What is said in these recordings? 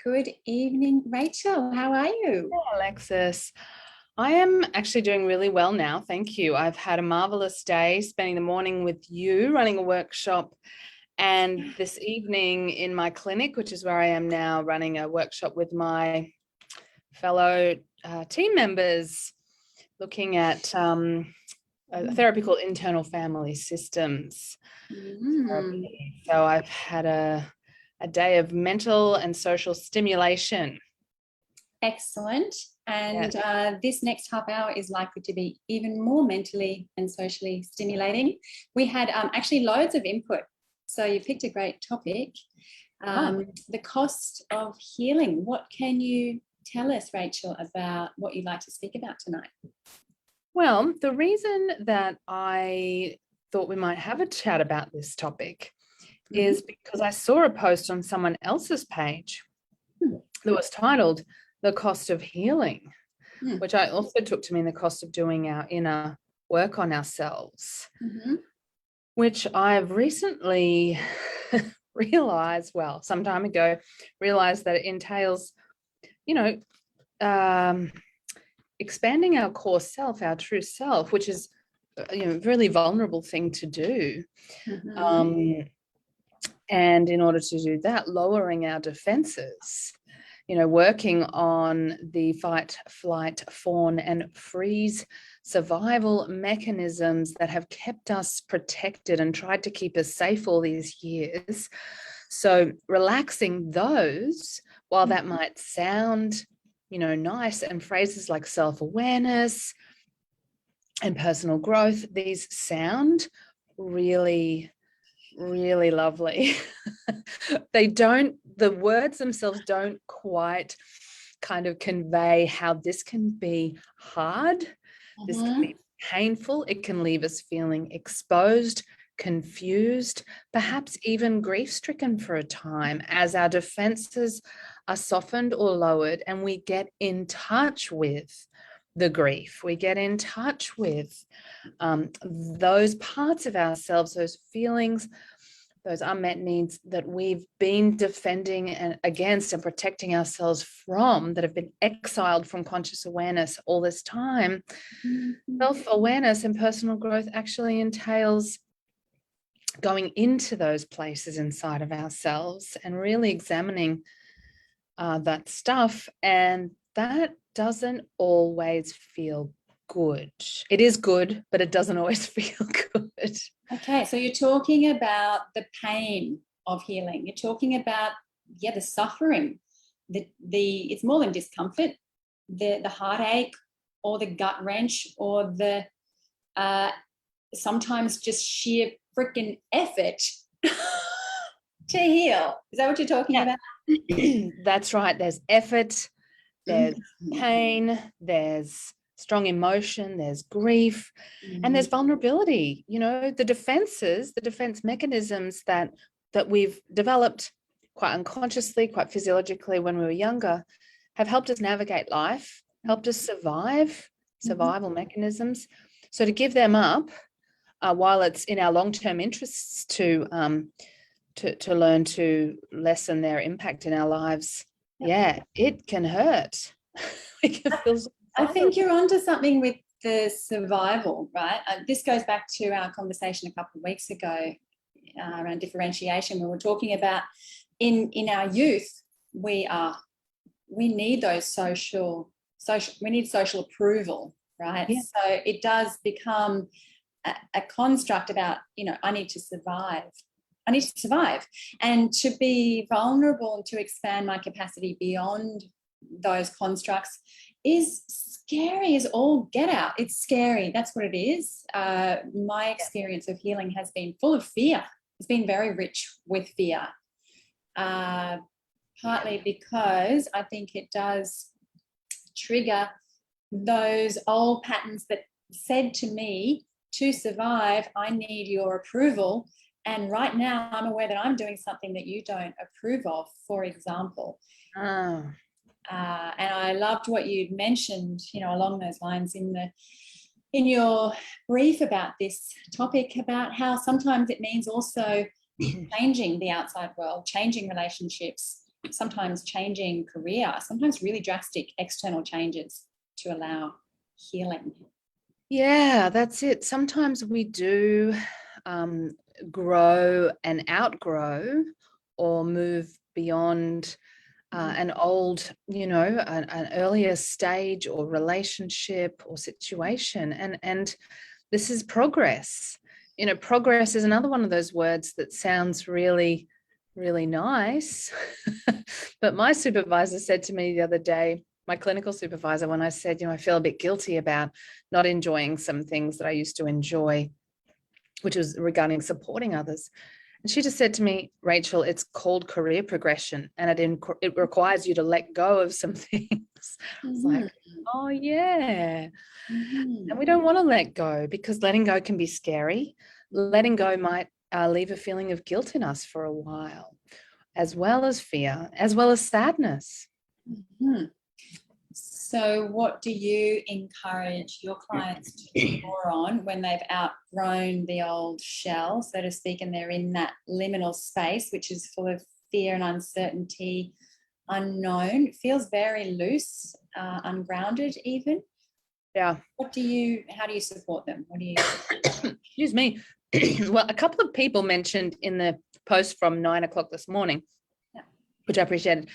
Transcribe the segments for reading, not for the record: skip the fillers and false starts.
Good evening, Rachel. How are you? Hey, Alexis. I am actually doing really well now. Thank you. I've had a marvelous day spending the morning with you running a workshop, and this evening in my clinic, which is where I am now, running a workshop with my fellow team members, looking at a therapy called internal family systems Mm, therapy. So I've had a day of mental and social stimulation. excellent. Yes. And this next half hour is likely to be even more mentally and socially stimulating. We had actually loads of input. So you picked a great topic. The cost of healing. What can you tell us, Rachel, about what you'd like to speak about tonight? Well, the reason that I thought we might have a chat about this topic is because I saw a post on someone else's page that was titled "The Cost of Healing," which I also took to mean the cost of doing our inner work on ourselves, which I've recently realized, well, some time ago, realized that it entails, expanding our core self, our true self, which is, a really vulnerable thing to do. And in order to do that, lowering our defenses, working on the fight, flight, fawn, and freeze survival mechanisms that have kept us protected and tried to keep us safe all these years. So relaxing those, while that might sound, nice, and phrases like self-awareness and personal growth, these sound really, really lovely. The words themselves don't quite kind of convey how this can be hard. This can be painful. It can leave us feeling exposed, confused, perhaps even grief-stricken for a time as our defenses are softened or lowered and we get in touch with the grief. We get in touch with those parts of ourselves, those feelings, those unmet needs that we've been defending and against and protecting ourselves from, that have been exiled from conscious awareness all this time. Self-awareness and personal growth actually entails going into those places inside of ourselves and really examining that stuff. And that doesn't always feel good. It is good, but it doesn't always feel good. Okay, so you're talking about the pain of healing. You're talking about, the suffering. It's more than discomfort, the heartache or the gut wrench or the sometimes just sheer freaking effort to heal. Is that what you're talking about? That's right. There's effort, there's pain, there's strong emotion, there's grief, and there's vulnerability. The defense mechanisms that we've developed quite unconsciously, quite physiologically when we were younger, have helped us navigate life, helped us survival mechanisms. So to give them up, while it's in our long-term interests to learn to lessen their impact in our lives, it can hurt. I think you're onto something with the survival, right? This goes back to our conversation a couple of weeks ago around differentiation. We were talking about in our youth, we need those social, we need social approval, right? Yeah. So it does become a construct about, I need to survive. I need to survive, and to be vulnerable and to expand my capacity beyond those constructs is scary as all get out. It's scary. That's what it is. My experience of healing has been full of fear. It's been very rich with fear, partly because I think it does trigger those old patterns that said to me, to survive, I need your approval. And right now I'm aware that I'm doing something that you don't approve of, for example. And I loved what you'd mentioned, along those lines in your brief about this topic, about how sometimes it means also changing the outside world, changing relationships, sometimes changing career, sometimes really drastic external changes to allow healing. Yeah, that's it. Sometimes we do grow and outgrow or move beyond an old, an earlier stage or relationship or situation. And this is progress. Progress is another one of those words that sounds really, really nice. But my supervisor said to me the other day, my clinical supervisor, when I said, I feel a bit guilty about not enjoying some things that I used to enjoy, which was regarding supporting others. And she just said to me, Rachel, it's called career progression, and it requires you to let go of some things. It's like, oh, yeah. And we don't want to let go, because letting go can be scary. Letting go might leave a feeling of guilt in us for a while, as well as fear, as well as sadness. So what do you encourage your clients to draw on when they've outgrown the old shell, so to speak, and they're in that liminal space, which is full of fear and uncertainty, unknown? It feels very loose, ungrounded even. Yeah. How do you support them? Excuse me. Well, a couple of people mentioned in the post from 9 o'clock this morning, which I appreciated,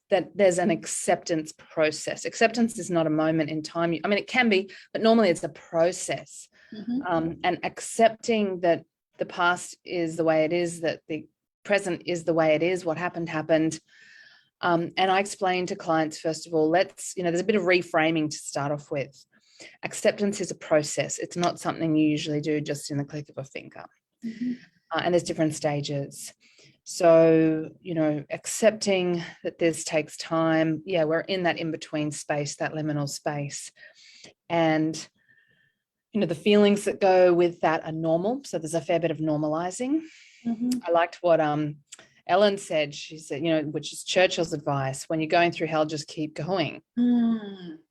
that there's an acceptance process. Acceptance is not a moment in time. I mean, it can be, but normally it's a process. And accepting that the past is the way it is, that the present is the way it is, what happened, happened. And I explain to clients, first of all, there's a bit of reframing to start off with. Acceptance is a process. It's not something you usually do just in the click of a finger. And there's different stages. So, accepting that this takes time. Yeah, we're in that in-between space, that liminal space. And, the feelings that go with that are normal. So there's a fair bit of normalizing. I liked what Ellen said. She said, which is Churchill's advice: when you're going through hell, just keep going.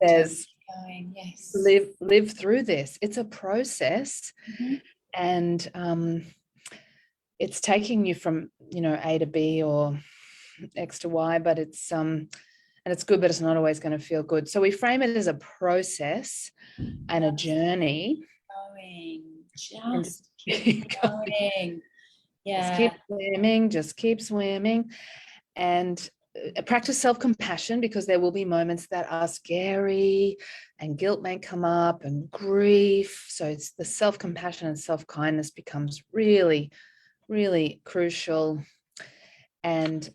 There's yes. Live through this. It's a process. And it's taking you from, A to B or X to Y, but it's and it's good, but it's not always going to feel good. So we frame it as a process and a journey. Just keep going. Yeah. Just keep swimming. And practice self-compassion, because there will be moments that are scary and guilt may come up and grief. So it's the self-compassion and self-kindness becomes really, really crucial. And,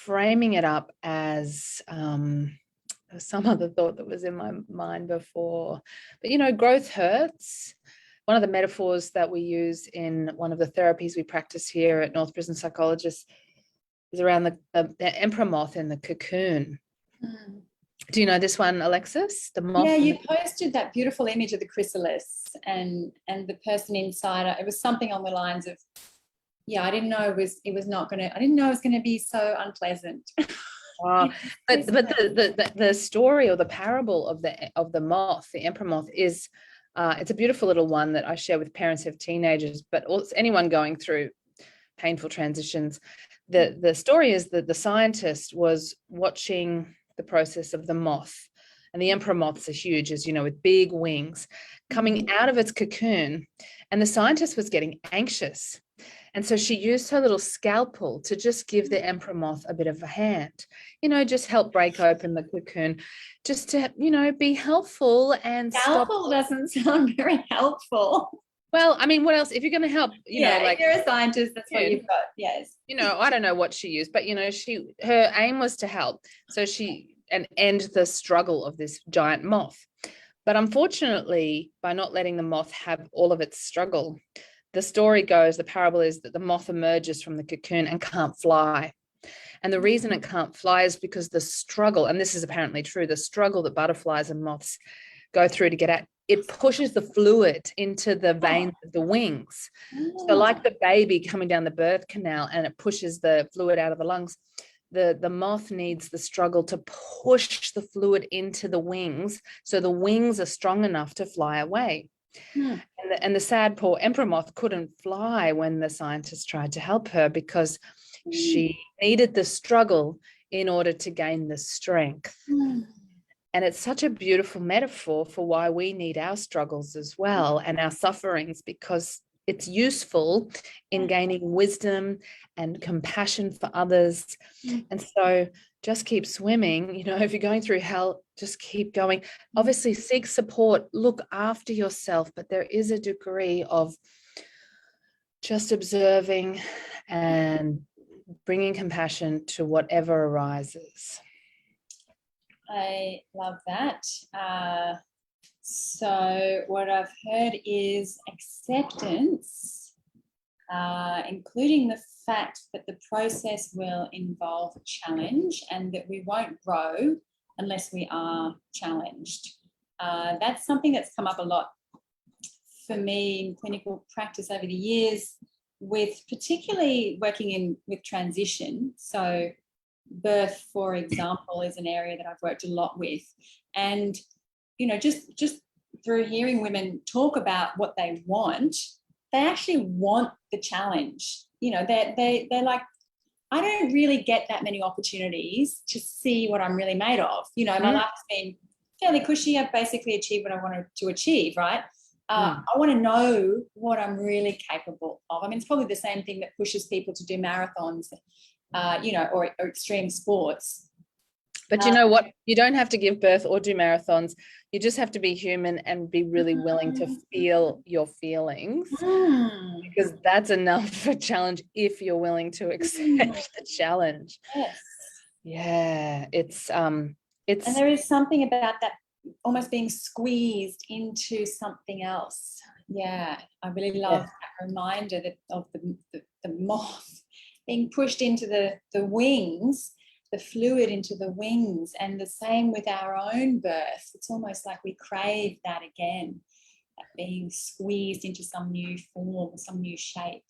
framing it up as some other thought that was in my mind before, but, growth hurts. One of the metaphors that we use in one of the therapies we practice here at North Prison Psychologists is around the emperor moth in the cocoon. Do you know this one, Alexis? The moth. Yeah, you posted that beautiful image of the chrysalis and the person inside. It was something on the lines of, I didn't know it was going to be so unpleasant. But the story or the parable of the moth, the emperor moth, is it's a beautiful little one that I share with parents who have teenagers, but also anyone going through painful transitions. The story is that the scientist was watching the process of the moth, and the emperor moths are huge, as you know, with big wings, coming out of its cocoon, and the scientist was getting anxious. And so she used her little scalpel to just give the emperor moth a bit of a hand, just help break open the cocoon, just to, be helpful and Scalpel doesn't sound very helpful. Well, I mean, what else? If you're going to help, if you're a scientist, that's what you've got. Yes. I don't know what she used, but, her aim was to help. So and end the struggle of this giant moth. But unfortunately, by not letting the moth have all of its struggle, the story goes, the parable is that the moth emerges from the cocoon and can't fly. And the reason it can't fly is because the struggle, and this is apparently true, the struggle that butterflies and moths go through to get at, it pushes the fluid into the veins of the wings. So like the baby coming down the birth canal, and it pushes the fluid out of the lungs, the moth needs the struggle to push the fluid into the wings, so the wings are strong enough to fly away. And the sad poor emperor moth couldn't fly when the scientists tried to help her, because She needed the struggle in order to gain the strength. And it's such a beautiful metaphor for why we need our struggles as well and our sufferings, because it's useful in gaining wisdom and compassion for others. And so just keep swimming. You know, if you're going through hell, just keep going. Obviously, seek support, look after yourself, but there is a degree of just observing and bringing compassion to whatever arises. I love that. So what I've heard is acceptance, including the fact that the process will involve challenge and that we won't grow unless we are challenged. That's something that's come up a lot for me in clinical practice over the years, with particularly working with transition. So birth, for example, is an area that I've worked a lot with. And, you know, just through hearing women talk about what they want, they actually want the challenge. You know, they're like, I don't really get that many opportunities to see what I'm really made of. You know, my life has been fairly cushy. I've basically achieved what I wanted to achieve, right? I want to know what I'm really capable of. I mean, it's probably the same thing that pushes people to do marathons, you know, or extreme sports. But you know what? You don't have to give birth or do marathons. You just have to be human and be really willing to feel your feelings, because that's enough for a challenge if you're willing to accept the challenge. Yes. Yeah, it's And there is something about that almost being squeezed into something else. Yeah, I really love that reminder that of the moth being pushed into the wings, the fluid into the wings, and the same with our own birth. It's almost like we crave that again, that being squeezed into some new form, some new shape.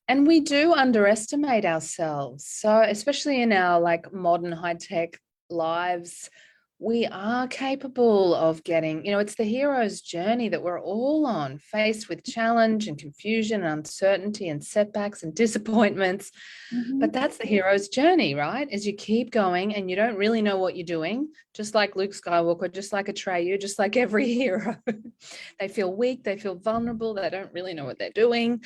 And we do underestimate ourselves. So especially in our like modern high-tech lives, we are capable of getting, you know, it's the hero's journey that we're all on, faced with challenge and confusion and uncertainty and setbacks and disappointments. But that's the hero's journey, right? As you keep going and you don't really know what you're doing, just like Luke Skywalker, just like Atreyu, just like every hero. They feel weak, they feel vulnerable, they don't really know what they're doing,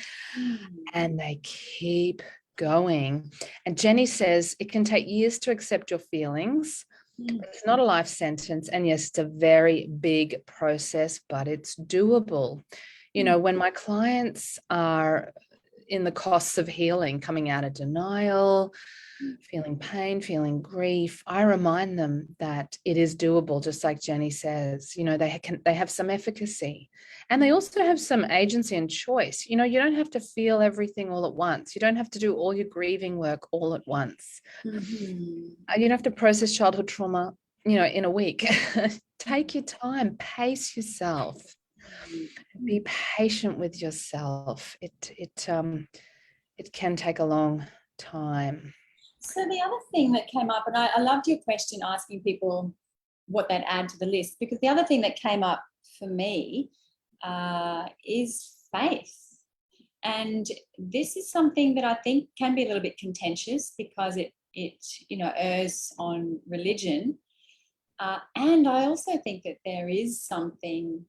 and they keep going. And Jenny says it can take years to accept your feelings. It's not a life sentence, and yes, it's a very big process, but it's doable. You know, when my clients are in the costs of healing, coming out of denial, feeling pain, feeling grief, I remind them that it is doable, just like Jenny says. You know, they have some efficacy, and they also have some agency and choice. You know, you don't have to feel everything all at once. You don't have to do all your grieving work all at once. You don't have to process childhood trauma, you know, in a week. Take your time, pace yourself, be patient with yourself. It can take a long time. So the other thing that came up, and I loved your question asking people what they'd add to the list, because the other thing that came up for me is faith. And this is something that I think can be a little bit contentious, because it you know, errs on religion. And I also think that there is something,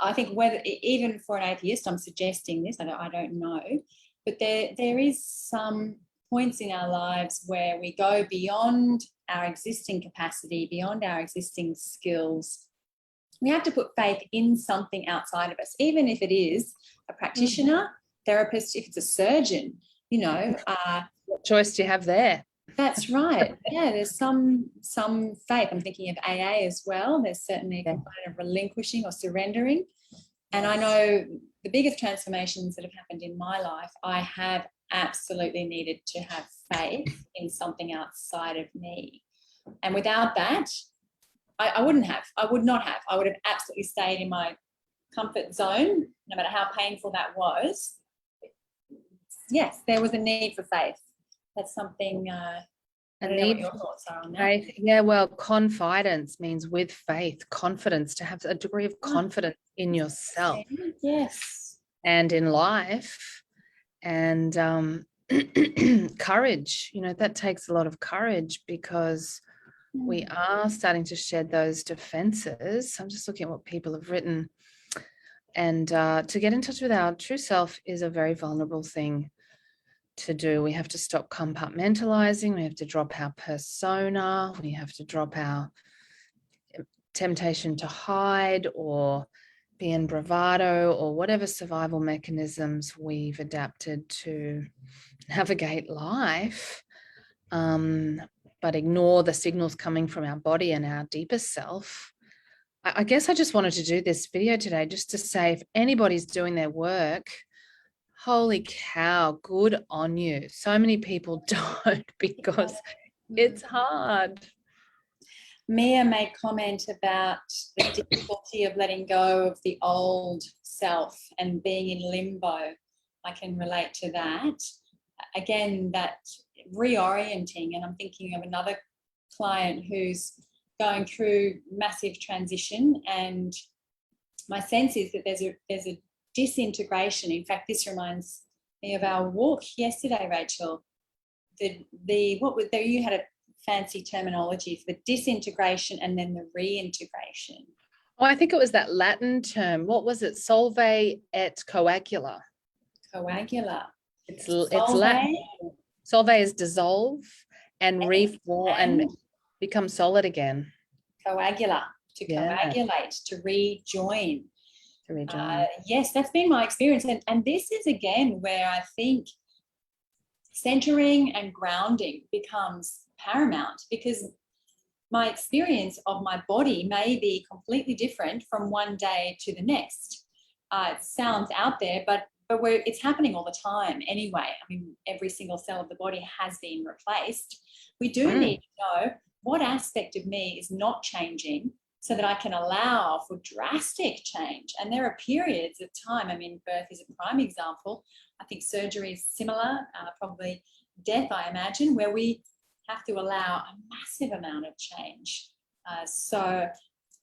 I think, whether even for an atheist, I'm suggesting this, I don't know, but there is some points in our lives where we go beyond our existing capacity, beyond our existing skills. We have to put faith in something outside of us, even if it is a practitioner, therapist, if it's a surgeon, you know. What choice do you have there? That's right. Yeah, there's some faith. I'm thinking of AA as well. There's certainly a component of relinquishing or surrendering. And I know the biggest transformations that have happened in my life, I have absolutely needed to have faith in something outside of me. And without that, I would not have. I would have absolutely stayed in my comfort zone, no matter how painful that was. Yes, there was a need for faith. That's something, I don't know what your thoughts are on that. Faith, yeah, well, confidence means with faith, confidence, to have a degree of confidence in yourself. Yes. And in life. And courage, that takes a lot of courage, because we are starting to shed those defenses. I'm just looking at what people have written. And to get in touch with our true self is a very vulnerable thing to do. We have to stop compartmentalizing. We have to drop our persona. We have to drop our temptation to hide or be in bravado or whatever survival mechanisms we've adapted to navigate life, but ignore the signals coming from our body and our deeper self. I guess I just wanted to do this video today just to say, if anybody's doing their work, holy cow, good on you. So many people don't, because it's hard. Mia made comment about the difficulty of letting go of the old self and being in limbo. I can relate to that. Again, that reorienting, and I'm thinking of another client who's going through massive transition, and my sense is that there's a disintegration. In fact, this reminds me of our walk yesterday, Rachel. You had a fancy terminology for the disintegration and then the reintegration. Oh, I think it was that Latin term. What was it? Solve et coagula. Coagula. It's Latin. Solve is dissolve and reform and become solid again. Coagula, to coagulate, to rejoin. To rejoin. Yes, that's been my experience. And this is, again, where I think centering and grounding becomes paramount, because my experience of my body may be completely different from one day to the next. It sounds out there, but it's happening all the time anyway. I mean, every single cell of the body has been replaced. We do need to know what aspect of me is not changing, so that I can allow for drastic change. And there are periods of time. I mean, birth is a prime example. I think surgery is similar, probably death, I imagine, where we have to allow a massive amount of change. So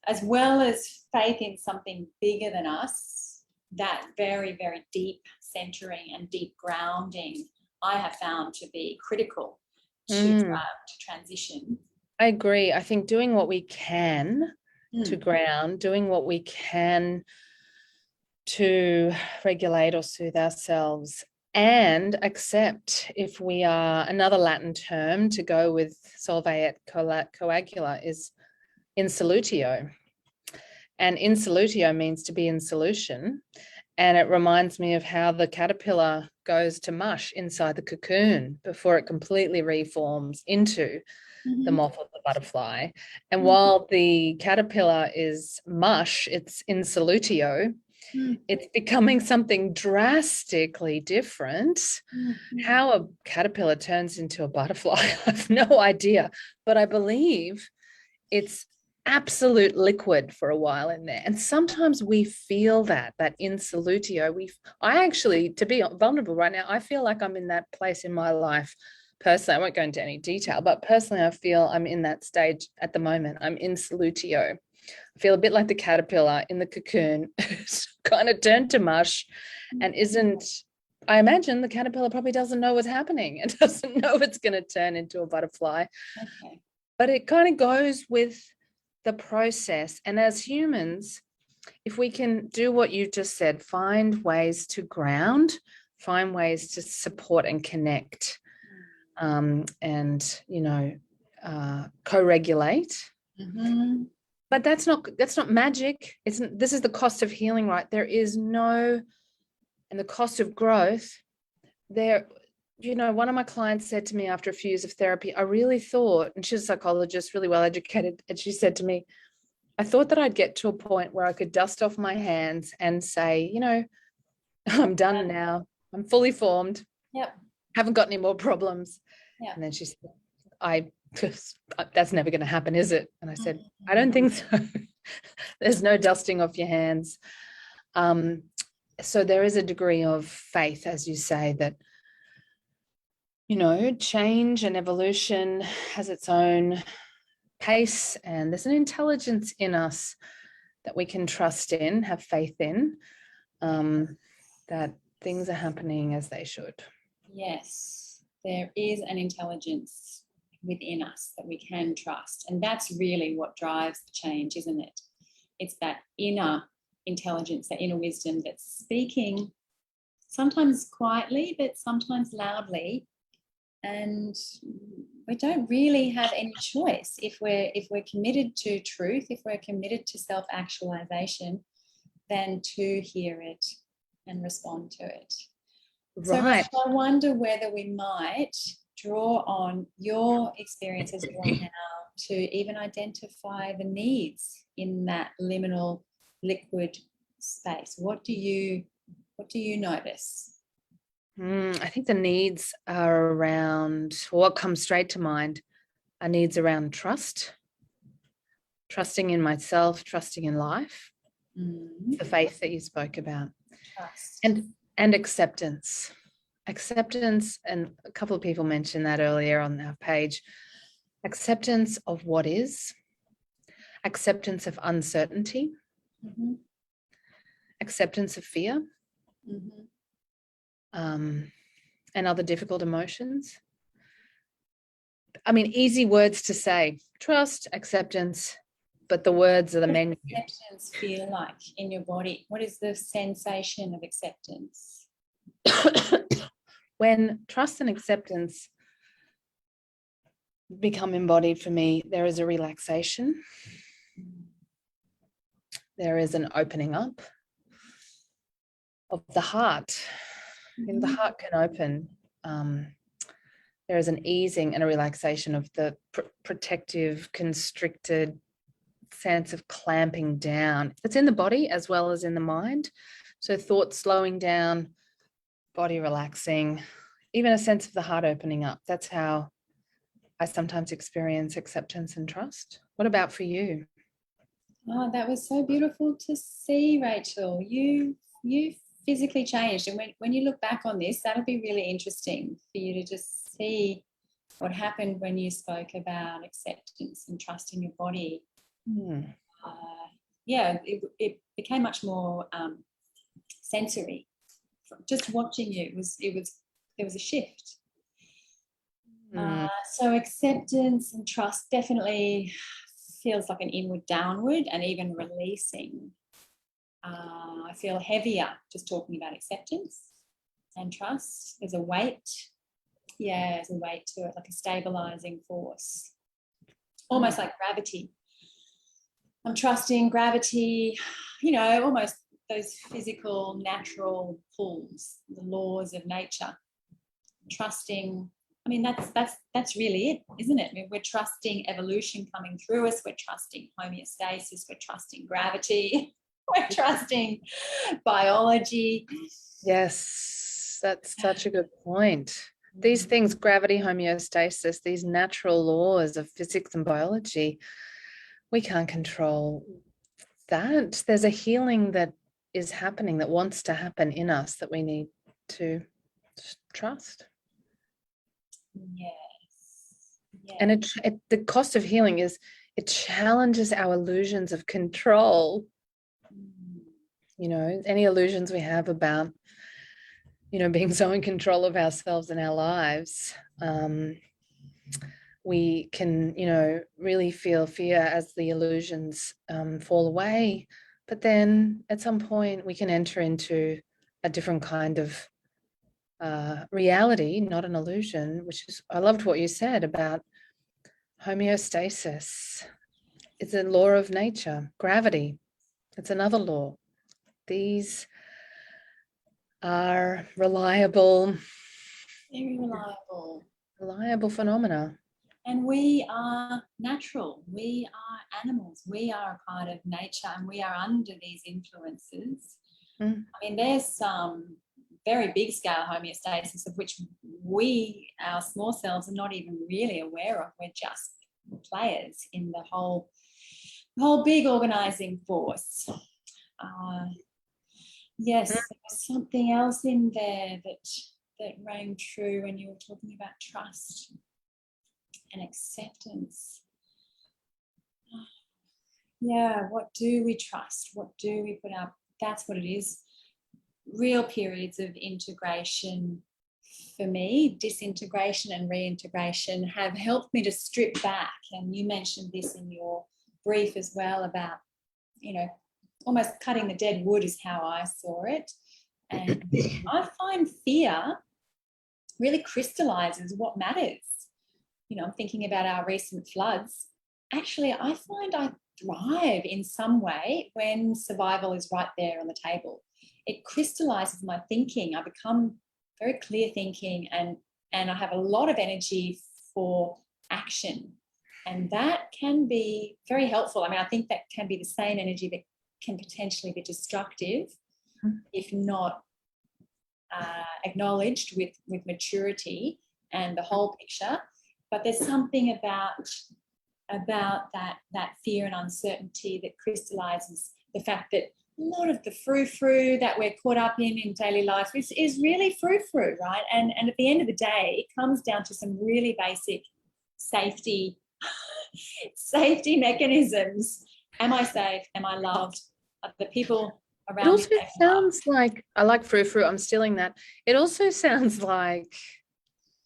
as well as faith in something bigger than us, that very, very deep centering and deep grounding I have found to be critical to transition. I agree. I think doing what we can to ground, doing what we can to regulate or soothe ourselves, and accept, if we are, another Latin term to go with solve et coagula is in solutio. And in solutio means to be in solution. And it reminds me of how the caterpillar goes to mush inside the cocoon before it completely reforms into the moth or the butterfly. And while the caterpillar is mush, it's in solutio, it's becoming something drastically different. How a caterpillar turns into a butterfly, I have no idea, but I believe it's absolute liquid for a while in there. And sometimes we feel that in solutio. I actually, to be vulnerable right now, I feel like I'm in that place in my life. Personally, I won't go into any detail, but personally, I feel I'm in that stage at the moment. I'm in solutio. I feel a bit like the caterpillar in the cocoon, kind of turned to mush, and I imagine the caterpillar probably doesn't know what's happening. It doesn't know it's going to turn into a butterfly. Okay. But it kind of goes with the process. And as humans, if we can do what you just said, find ways to ground, find ways to support and connect, and co-regulate. But that's not magic. This is the cost of healing, right? And the cost of growth. One of my clients said to me after a few years of therapy, I really thought, and she's a psychologist, really well educated, and she said to me, I thought that I'd get to a point where I could dust off my hands and say, I'm done now. I'm fully formed. Yep. Haven't got any more problems. Yeah. And then she said, that's never going to happen, is it? And I said, I don't think so. There's no dusting off your hands. So there is a degree of faith, as you say, that, change and evolution has its own pace, and there's an intelligence in us that we can trust in, have faith in, that things are happening as they should. Yes, there is an intelligence within us that we can trust. And that's really what drives the change, isn't it? It's that inner intelligence, that inner wisdom that's speaking, sometimes quietly, but sometimes loudly. And we don't really have any choice if we're committed to truth, if we're committed to self-actualization, than to hear it and respond to it. So Right. Rachel, I wonder whether we might draw on your experience as well now to even identify the needs in that liminal liquid space. What do you notice? I think the needs are around, what comes straight to mind are needs around trust, trusting in myself, trusting in life, the faith that you spoke about, Trust. and acceptance. Acceptance, and a couple of people mentioned that earlier on our page. Acceptance of what is, acceptance of uncertainty, acceptance of fear, and other difficult emotions. I mean, easy words to say: trust, acceptance, but the words are the menu. What does acceptance feel like in your body? What is the sensation of acceptance? When trust and acceptance become embodied for me, there is a relaxation. There is an opening up of the heart. And the heart can open. There is an easing and a relaxation of the protective, constricted sense of clamping down. It's in the body as well as in the mind. So thoughts slowing down, body relaxing, even a sense of the heart opening up. That's how I sometimes experience acceptance and trust. What about for you? Oh, that was so beautiful to see, Rachel. You physically changed. And when you look back on this, that'll be really interesting for you to just see what happened when you spoke about acceptance and trust in your body. Yeah, it became much more sensory. Just watching you, there was a shift. So acceptance and trust definitely feels like an inward downward, and even releasing. I feel heavier just talking about acceptance and trust. There's a weight. Yeah, there's a weight to it, like a stabilizing force, almost like gravity. I'm trusting gravity, almost those physical, natural pulls, the laws of nature. Trusting, I mean, that's really it, isn't it? I mean, we're trusting evolution coming through us. We're trusting homeostasis. We're trusting gravity. We're trusting biology. Yes, that's such a good point. These things, gravity, homeostasis, these natural laws of physics and biology, we can't control that. There's a healing that is happening, that wants to happen in us, that we need to trust. Yes. And the cost of healing is it challenges our illusions of control. Any illusions we have about, being so in control of ourselves and our lives. We can, really feel fear as the illusions fall away. But then at some point we can enter into a different kind of reality, not an illusion, which is, I loved what you said about homeostasis. It's a law of nature. Gravity, it's another law. These are reliable, Very reliable phenomena. And we are natural. We are animals. We are a part of nature, and we are under these influences. I mean, there's some very big scale homeostasis of which we, our small selves, are not even really aware of. We're just players in the whole big organizing force. Yes, there was something else in there that rang true when you were talking about trust and acceptance. Yeah, what do we trust? What do we put up? That's what it is. Real periods of integration, for me, disintegration and reintegration have helped me to strip back. And you mentioned this in your brief as well about, you know, almost cutting the dead wood is how I saw it. And I find fear really crystallizes what matters. You know, I'm thinking about our recent floods. Actually, I find I thrive in some way when survival is right there on the table. It crystallizes my thinking. I become very clear thinking, and I have a lot of energy for action. And that can be very helpful. I mean, I think that can be the same energy that can potentially be destructive if not acknowledged with maturity and the whole picture. But there's something about that fear and uncertainty that crystallizes the fact that a lot of the frou-frou that we're caught up in daily life is really frou-frou, right? And at the end of the day, it comes down to some really basic safety mechanisms. Am I safe? Am I loved? Are the people around It also me sounds like, I like frou-frou, I'm stealing that. It also sounds like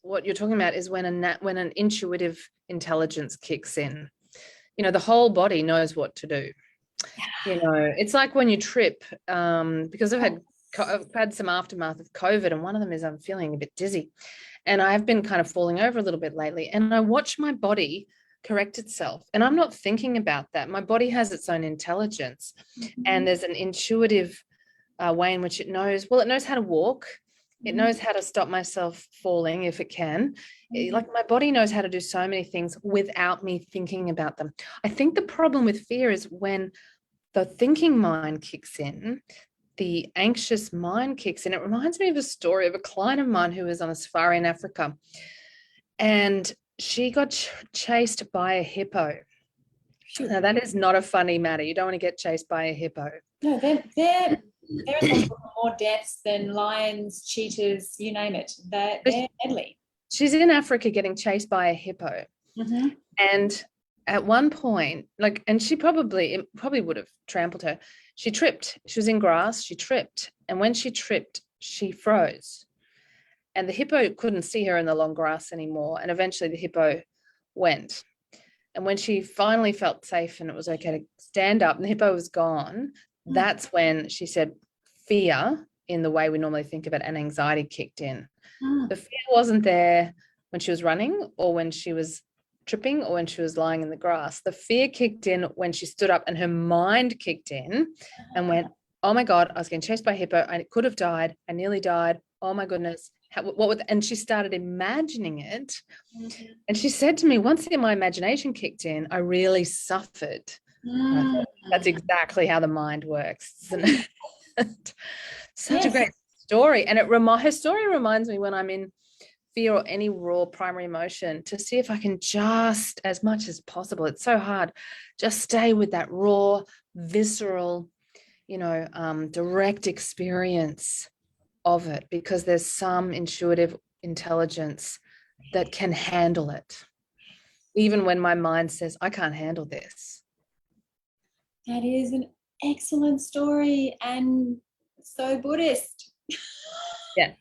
what you're talking about is when an intuitive intelligence kicks in. You know, the whole body knows what to do. You know, it's like when you trip, because I've had some aftermath of COVID, and one of them is I'm feeling a bit dizzy, and I've been kind of falling over a little bit lately, and I watch my body correct itself, and I'm not thinking about that. My body has its own intelligence, and there's an intuitive way in which it knows how to walk. It knows how to stop myself falling if it can. Like my body knows how to do so many things without me thinking about them. I think the problem with fear is when the thinking mind kicks in, the anxious mind kicks in. It reminds me of a story of a client of mine who was on a safari in Africa, and she got chased by a hippo. Now, that is not a funny matter. You don't want to get chased by a hippo. No, they're responsible for more deaths than lions, cheetahs, you name it. They're deadly. She's in Africa getting chased by a hippo. And at one point, and it probably would have trampled her. She tripped. She was in grass. She tripped. And when she tripped, she froze. And the hippo couldn't see her in the long grass anymore. And eventually the hippo went. And when she finally felt safe and it was okay to stand up and the hippo was gone, that's when she said fear, in the way we normally think of it, and anxiety kicked in. The fear wasn't there when she was running or when she was tripping or when she was lying in the grass. The fear kicked in when she stood up and her mind kicked in and went, oh my God, I was getting chased by a hippo. I could have died. I nearly died. Oh my goodness. And she started imagining it. And she said to me, once my imagination kicked in, I really suffered. I thought, that's exactly how the mind works, isn't it? Such a great story. And her story reminds me when I'm in fear or any raw primary emotion to see if I can just, as much as possible, it's so hard, just stay with that raw, visceral, direct experience of it, because there's some intuitive intelligence that can handle it, even when my mind says, I can't handle this. That is an excellent story and so Buddhist. Yeah.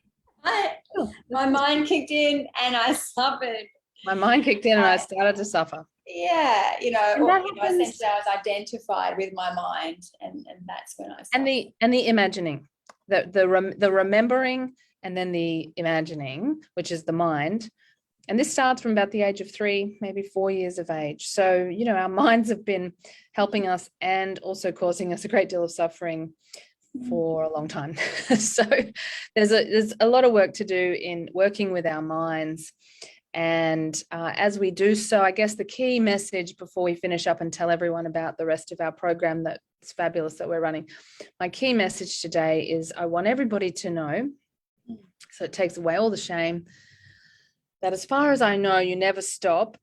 My mind kicked in and I suffered. My mind kicked in and I started to suffer. Yeah, essentially I was identified with my mind, and that's when I suffered. And the imagining, the remembering, and then the imagining, which is the mind. And this starts from about the age of 3, maybe 4 years of age. So, our minds have been helping us and also causing us a great deal of suffering for a long time. So there's a lot of work to do in working with our minds. And as we do so, I guess the key message before we finish up and tell everyone about the rest of our program that's fabulous that we're running, my key message today is I want everybody to know, so it takes away all the shame, that as far as I know, you never stop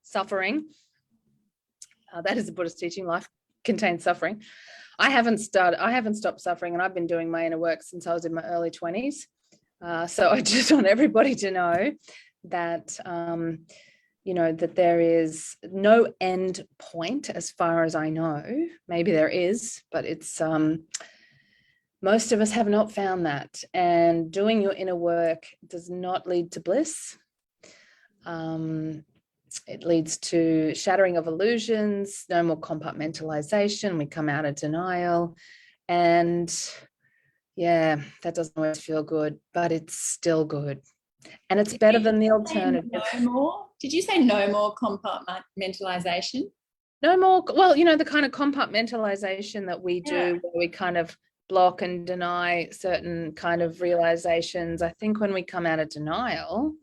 suffering. That is a Buddhist teaching. Life contains suffering. I haven't stopped suffering, and I've been doing my inner work since I was in my early 20s. So I just want everybody to know that, that there is no end point as far as I know. Maybe there is, but it's most of us have not found that, and doing your inner work does not lead to bliss. It leads to shattering of illusions, no more compartmentalization. We come out of denial, and yeah, that doesn't always feel good, but it's still good. And it's better than the alternative. No more? Did you say no more compartmentalization? No more, well, you know, the kind of compartmentalization that we do, where we kind of block and deny certain kind of realizations. I think when we come out of denial,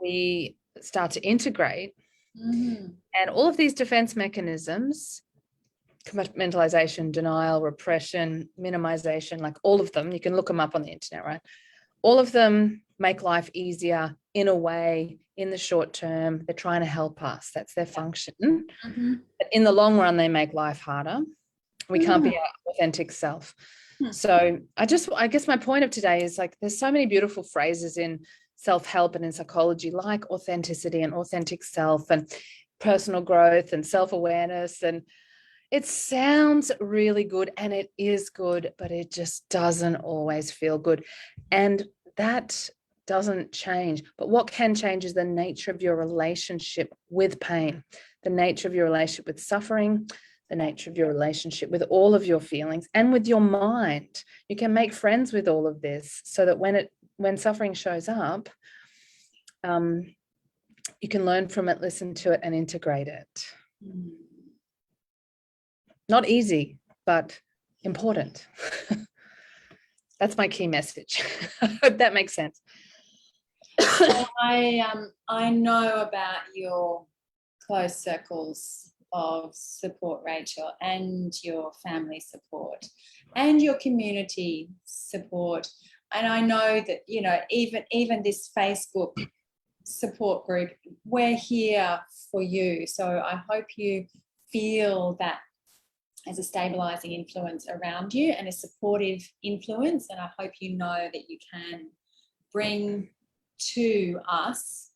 we start to integrate. And all of these defense mechanisms, compartmentalization, denial, repression, minimization, like all of them, you can look them up on the internet, right? All of them make life easier in a way, in the short term. They're trying to help us. That's their function. But in the long run, they make life harder. We can't be our authentic self. So I guess my point of today is, like, there's so many beautiful phrases in self-help and in psychology, like authenticity and authentic self and personal growth and self-awareness. And it sounds really good, and it is good, but it just doesn't always feel good. And that doesn't change. But what can change is the nature of your relationship with pain, the nature of your relationship with suffering, the nature of your relationship with all of your feelings and with your mind. You can make friends with all of this, so that when suffering shows up, you can learn from it, listen to it, and integrate it. Not easy, but important. That's my key message. I hope that makes sense. I know about your close circles of support, Rachel, and your family support and your community support. And I know that, you know, even this Facebook support group, we're here for you. So I hope you feel that as a stabilizing influence around you and a supportive influence. And I hope you know that you can bring to us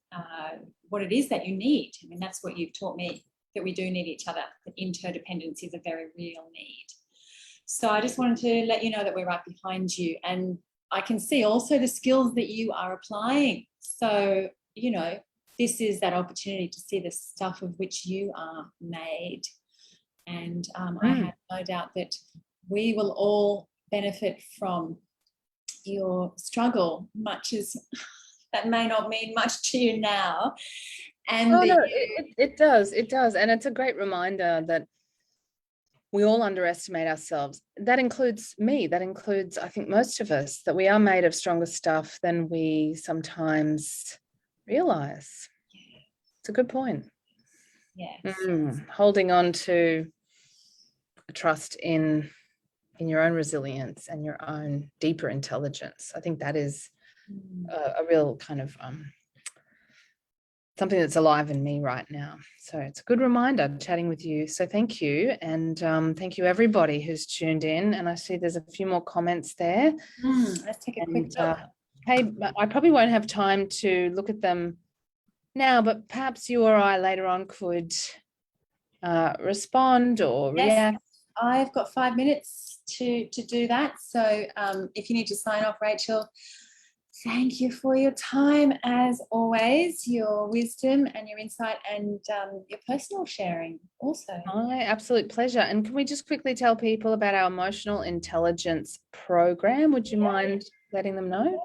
what it is that you need. I mean, that's what you've taught me, that we do need each other. That interdependence is a very real need. So I just wanted to let you know that we're right behind you. And I can see also the skills that you are applying. So, you know, this is that opportunity to see the stuff of which you are made. And I have no doubt that we will all benefit from your struggle, much as that may not mean much to you now. And it does. And it's a great reminder that we all underestimate ourselves. That includes me. That includes, I think, most of us, that we are made of stronger stuff than we sometimes realize. It's a good point. Yes. Holding on to a trust in your own resilience and your own deeper intelligence. I think that is a real kind of something that's alive in me right now. So it's a good reminder chatting with you. So thank you. And thank you everybody who's tuned in. And I see there's a few more comments there. Let's take a quick look. Hey, I probably won't have time to look at them now, but perhaps you or I later on could respond or react. I've got 5 minutes to do that. So if you need to sign off, Rachel, thank you for your time, as always, your wisdom and your insight and your personal sharing also. My absolute pleasure. And can we just quickly tell people about our emotional intelligence program? Would you mind letting them know?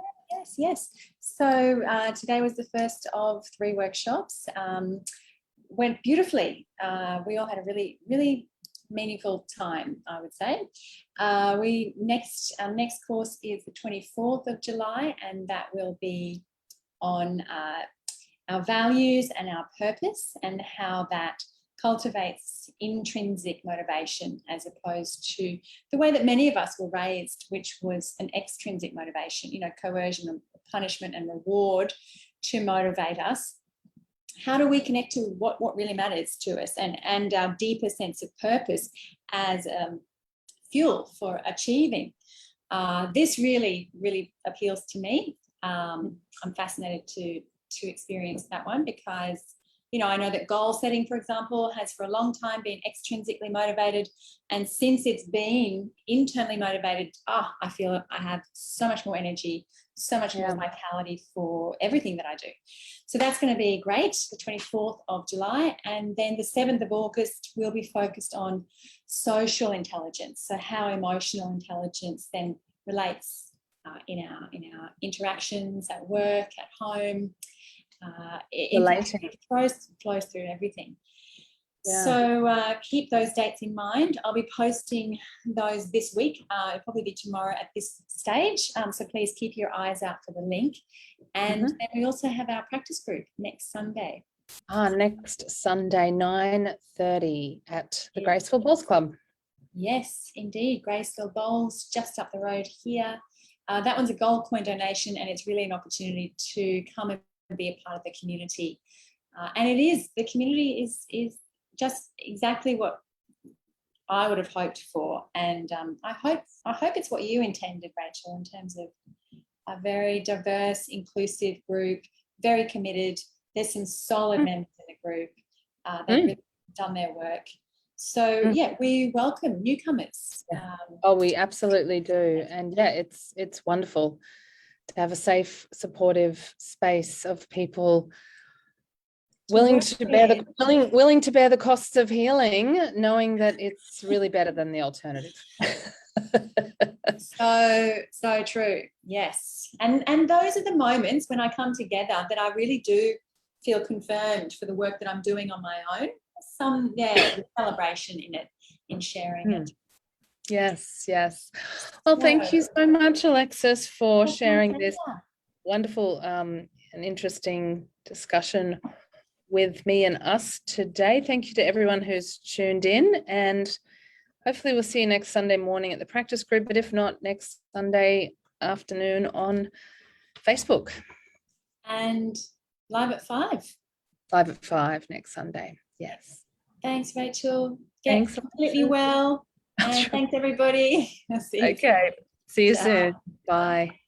Yes. So today was the first of 3 workshops. Went beautifully. We all had a really, really meaningful time, I would say. Our next course is the 24th of July, and that will be on our values and our purpose and how that cultivates intrinsic motivation as opposed to the way that many of us were raised, which was an extrinsic motivation, you know, coercion and punishment and reward to motivate us. How do we connect to what really matters to us and our deeper sense of purpose as fuel for achieving? This really, really appeals to me. I'm fascinated to experience that one because I know that goal setting, for example, has for a long time been extrinsically motivated. And since it's been internally motivated, I feel I have so much more energy, so much more vitality for everything that I do. So that's going to be great, the 24th of July. And then the 7th of August, we'll be focused on social intelligence. So how emotional intelligence then relates in our interactions at work, at home. It flows through everything. Yeah. So keep those dates in mind. I'll be posting those this week. It'll probably be tomorrow at this stage. So please keep your eyes out for the link. And then we also have our practice group next Sunday. Next Sunday, 9:30 at the Graceful Bowls Club. Yes, indeed. Graceful Bowls, just up the road here. That one's a gold coin donation, and it's really an opportunity to come and be a part of the community. And the community is just exactly what I would have hoped for. And I hope it's what you intended, Rachel, in terms of a very diverse, inclusive group, very committed. There's some solid members in the group. They've really done their work. So we welcome newcomers. We absolutely do. And it's wonderful to have a safe, supportive space of people willing to bear the costs of healing, knowing that it's really better than the alternative. So true. Yes. And those are the moments when I come together that I really do feel confirmed for the work that I'm doing on my own. Some celebration in it, in sharing it. Yes. Well, thank you so much, Alexis, for sharing this wonderful and interesting discussion with me and us today. Thank you to everyone who's tuned in, and hopefully we'll see you next Sunday morning at the practice group, but if not, next Sunday afternoon on Facebook. And live at 5. Live at 5 next Sunday. Yes. Thanks, Rachel. Thanks. Completely well. And thanks, everybody. See you soon. Bye.